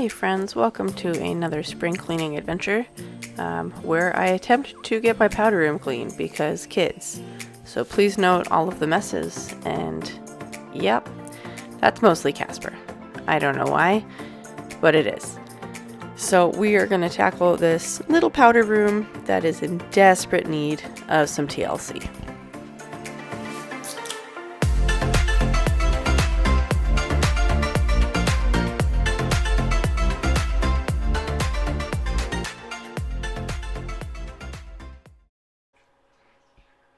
Hey friends, welcome to another spring cleaning adventure where I attempt to get my powder room clean because kids. So please note all of the messes, and yep, that's mostly Casper. I don't know why, but it is. So we are going to tackle this little powder room that is in desperate need of some TLC.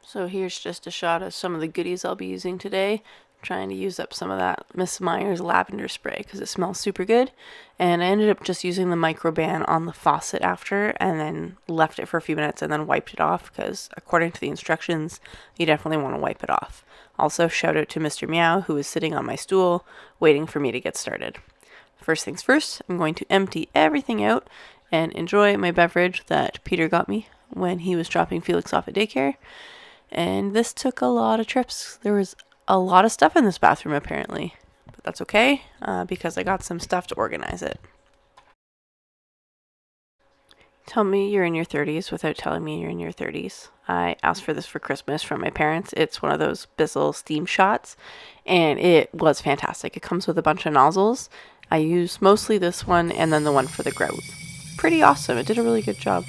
So here's just a shot of some of the goodies I'll be using today. I'm trying to use up some of that Miss Meyer's lavender spray because it smells super good. And I ended up just using the microban on the faucet after and then left it for a few minutes and then wiped it off because according to the instructions, you definitely want to wipe it off. Also, shout out to Mr. Meow who is sitting on my stool waiting for me to get started. First things first, I'm going to empty everything out and enjoy my beverage that Peter got me when he was dropping Felix off at daycare. And this took a lot of trips. There was a lot of stuff in this bathroom apparently, but that's okay because I got some stuff to organize it. Tell me you're in your 30s without telling me you're in your 30s. I asked for this for Christmas from my parents. It's one of those Bissell steam shots, and it was fantastic. It comes with a bunch of nozzles. I used mostly this one and then the one for the grout. Pretty awesome. It did a really good job.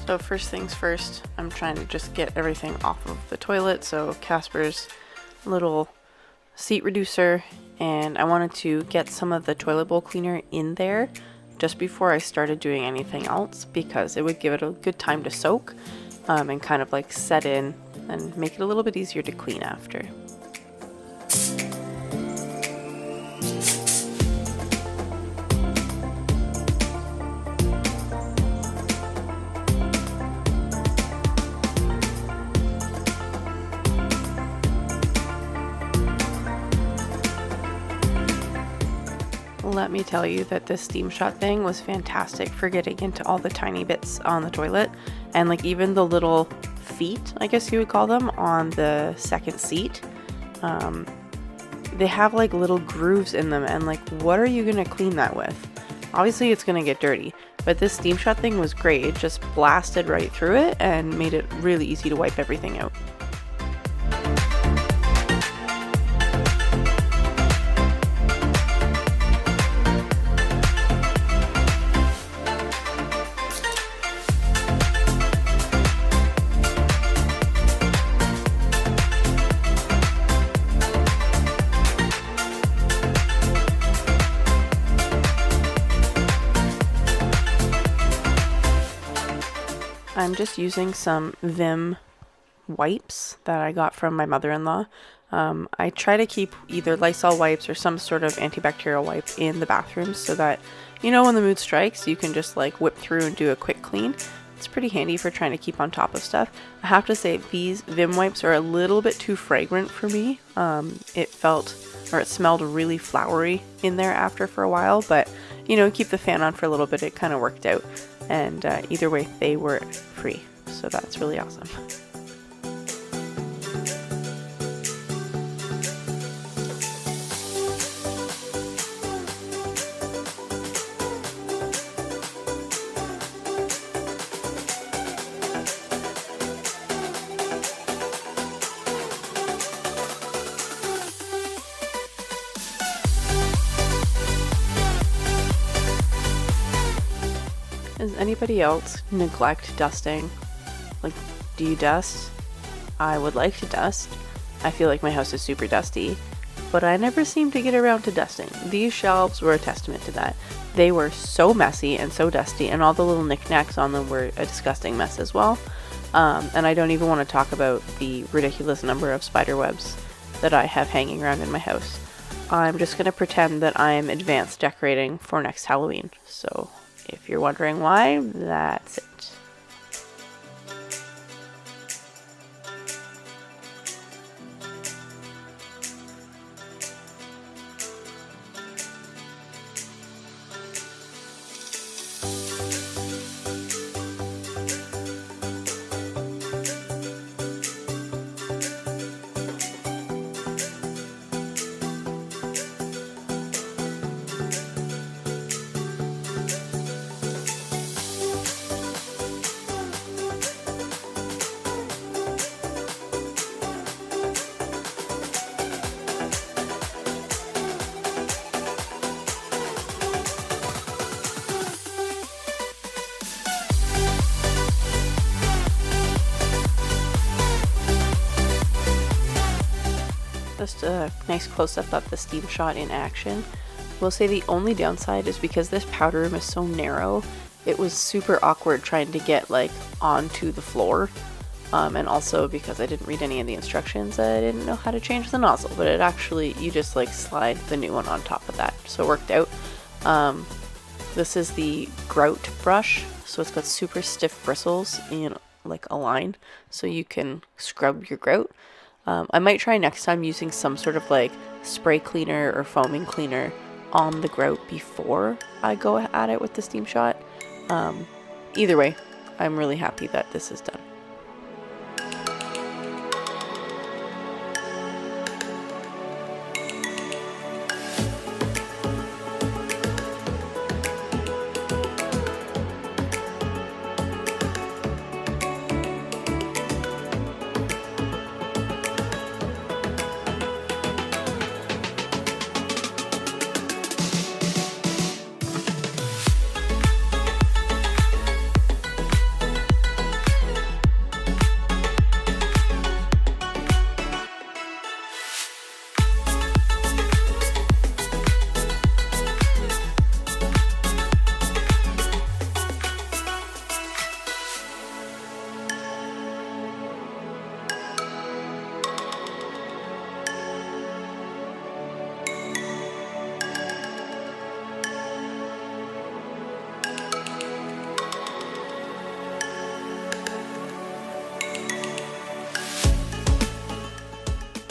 So first things first, I'm trying to just get everything off of the toilet. So Casper's little seat reducer, and I wanted to get some of the toilet bowl cleaner in there just before I started doing anything else because it would give it a good time to soak and kind of like set in and make it a little bit easier to clean after. Let me tell you that this steam shot thing was fantastic for getting into all the tiny bits on the toilet, and like even the little feet, I guess you would call them, on the second seat. They have like little grooves in them, and like what are you gonna clean that with? Obviously it's gonna get dirty, but this steam shot thing was great. It just blasted right through it and made it really easy to wipe everything out. I'm just using some Vim wipes that I got from my mother-in-law. I try to keep either Lysol wipes or some sort of antibacterial wipe in the bathroom so that, you know, when the mood strikes, you can just like whip through and do a quick clean. It's pretty handy for trying to keep on top of stuff. I have to say these Vim wipes are a little bit too fragrant for me. It smelled really flowery in there after for a while, but you know, keep the fan on for a little bit, it kind of worked out. And either way, they were free. So that's really awesome. Does anybody else neglect dusting? Like, do you dust? I would like to dust. I feel like my house is super dusty, but I never seem to get around to dusting. These shelves were a testament to that. They were so messy and so dusty, and all the little knickknacks on them were a disgusting mess as well. And I don't even want to talk about the ridiculous number of spider webs that I have hanging around in my house. I'm just going to pretend that I'm advanced decorating for next Halloween. So if you're wondering why, that's it. Just a nice close-up of the steam shot in action. We'll say the only downside is because this powder room is so narrow, it was super awkward trying to get like onto the floor. And also because I didn't read any of the instructions, I didn't know how to change the nozzle, but it actually, you just like slide the new one on top of that, so it worked out. This is the grout brush, so it's got super stiff bristles in like a line, so you can scrub your grout. I might try next time using some sort of like spray cleaner or foaming cleaner on the grout before I go at it with the steam shot. Either way, I'm really happy that this is done.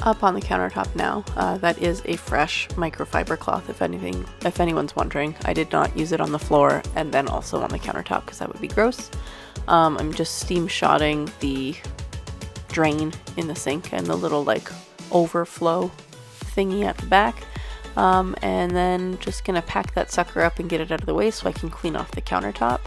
Up on the countertop now, that is a fresh microfiber cloth, if anyone's wondering. I did not use it on the floor and then also on the countertop because that would be gross. I'm just steam shotting the drain in the sink and the little like overflow thingy at the back, and then just gonna pack that sucker up and get it out of the way so I can clean off the countertop.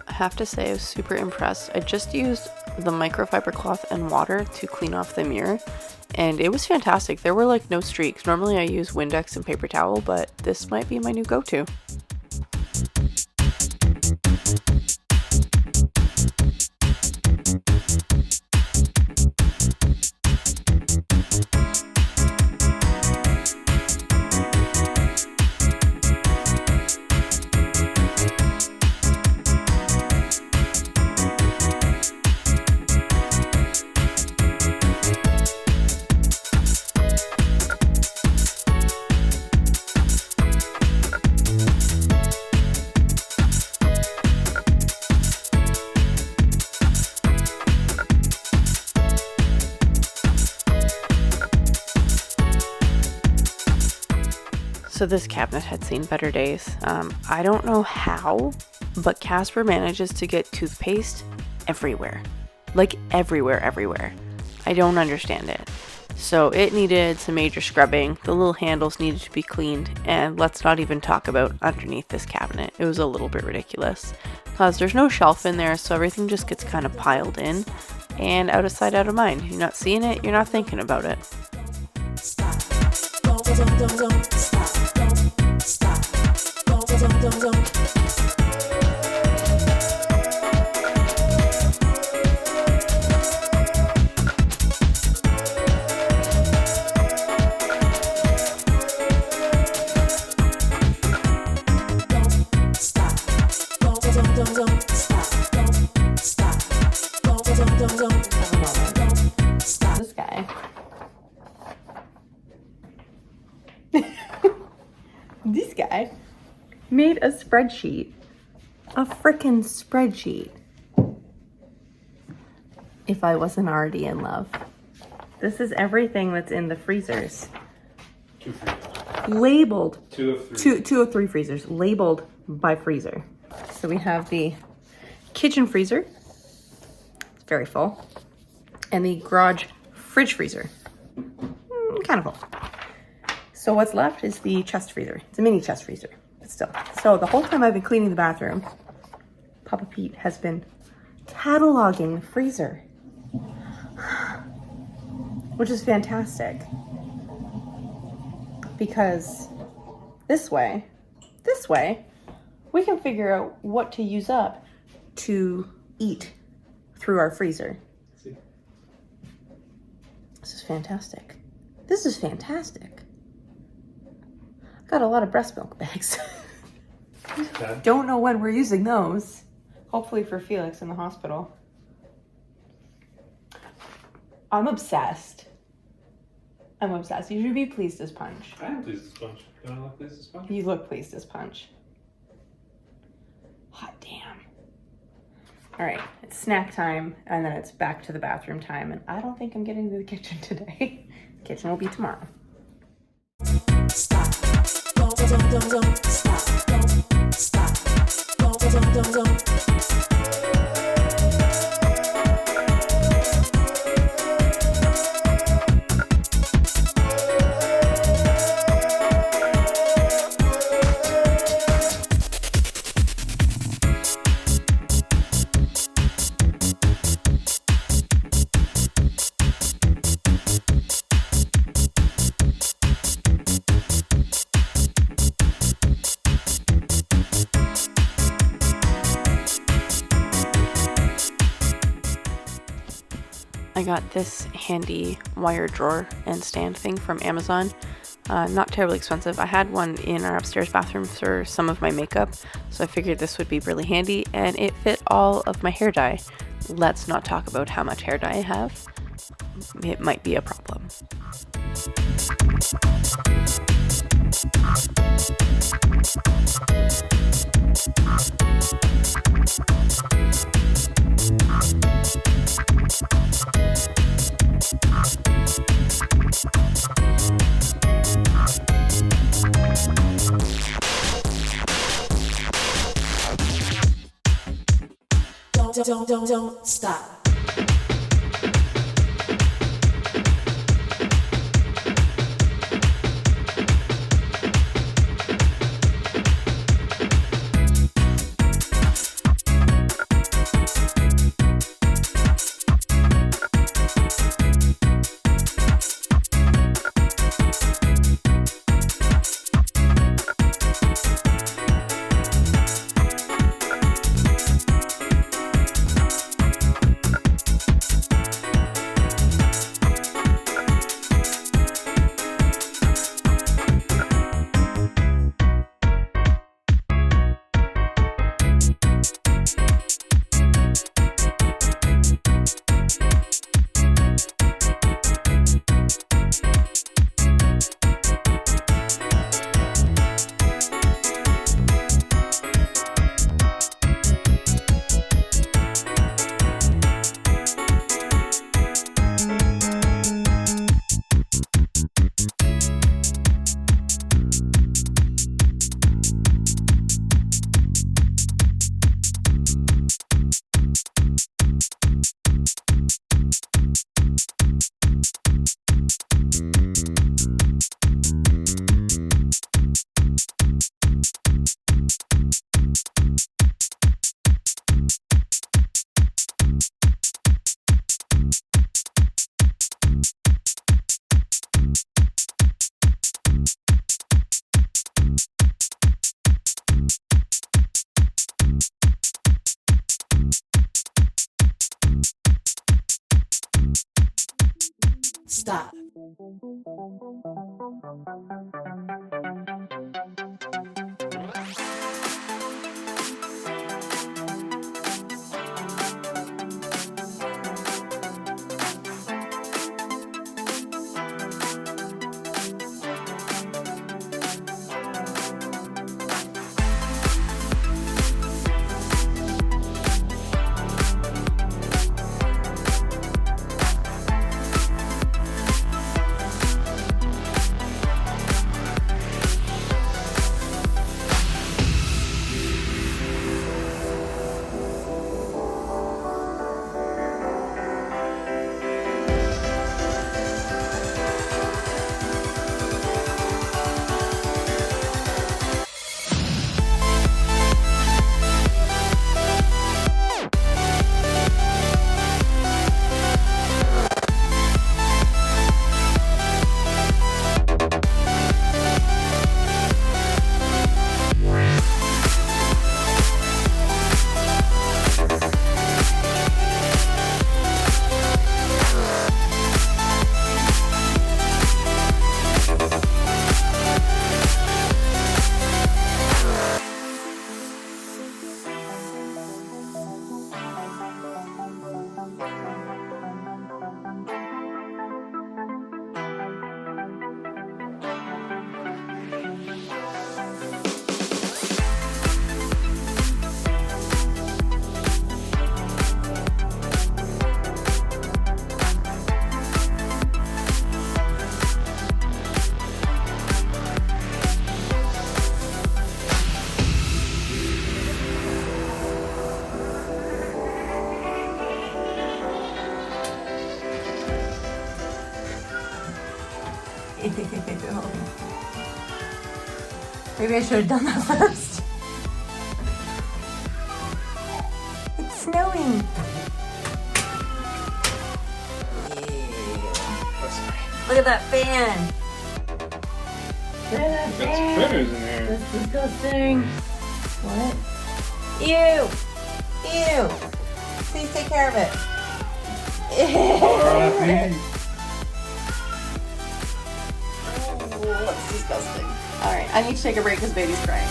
I have to say I was super impressed. I just used the microfiber cloth and water to clean off the mirror, and it was fantastic. There were like no streaks. Normally I use Windex and paper towel, but this might be my new go-to. So this cabinet had seen better days. I don't know how, but Casper manages to get toothpaste everywhere. Like everywhere. I don't understand it. So it needed some major scrubbing. The little handles needed to be cleaned, and let's not even talk about underneath this cabinet. It was a little bit ridiculous because there's no shelf in there, so everything just gets kind of piled in. and out of sight, out of mind. You're not seeing it, you're not thinking about it. Stop. Don't stop. Don't stop. Don't. This guy. This guy made a spreadsheet. A frickin' spreadsheet. If I wasn't already in love. This is everything that's in the freezers. 2 freezers. Labeled. 2 of 3. Two of 3 freezers. Labeled by freezer. So we have the kitchen freezer. It's very full. And the garage fridge freezer. Kind of full. So what's left is the chest freezer. It's a mini chest freezer, but still. So the whole time I've been cleaning the bathroom, Papa Pete has been cataloging the freezer, which is fantastic. Because this way, we can figure out what to use up to eat through our freezer. See? This is fantastic. This is fantastic. Got a lot of breast milk bags. Okay. Don't know when we're using those. Hopefully for Felix in the hospital. I'm obsessed. You should be pleased as punch. I am pleased as punch. You want to look pleased as punch? You look pleased as punch. Hot damn. All right, it's snack time, and then it's back to the bathroom time, and I don't think I'm getting to the kitchen today. The kitchen will be tomorrow. Stop. Don't stop. Don't stop. Don't. I got this handy wire drawer and stand thing from Amazon. Not terribly expensive. I had one in our upstairs bathroom for some of my makeup, so I figured this would be really handy, and it fit all of my hair dye. Let's not talk about how much hair dye I have. It might be a problem. Don't stop. stop. Maybe I should have done that first. It's snowing. Look at that fan. Look at that Got fan. spinners in there. That's disgusting. What? Ew. Ew. Please take care of it. R.I.P. Oh, that's disgusting. Alright, I need to take a break because baby's crying.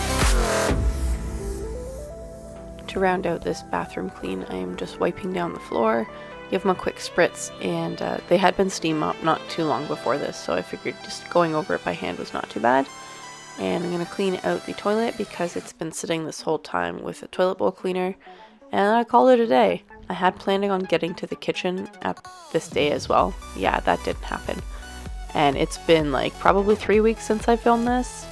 To round out this bathroom clean, I am just wiping down the floor, give them a quick spritz, and they had been steam mopped not too long before this, so I figured just going over it by hand was not too bad. And I'm going to clean out the toilet because it's been sitting this whole time with a toilet bowl cleaner, and I called it a day. I had planning on getting to the kitchen at this day as well. Yeah, that didn't happen. And it's been like probably 3 weeks since I filmed this.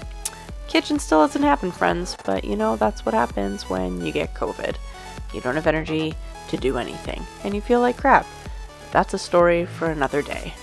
Kitchen still hasn't happened, friends, but you know, that's what happens when you get COVID. You don't have energy to do anything, and you feel like crap. That's a story for another day.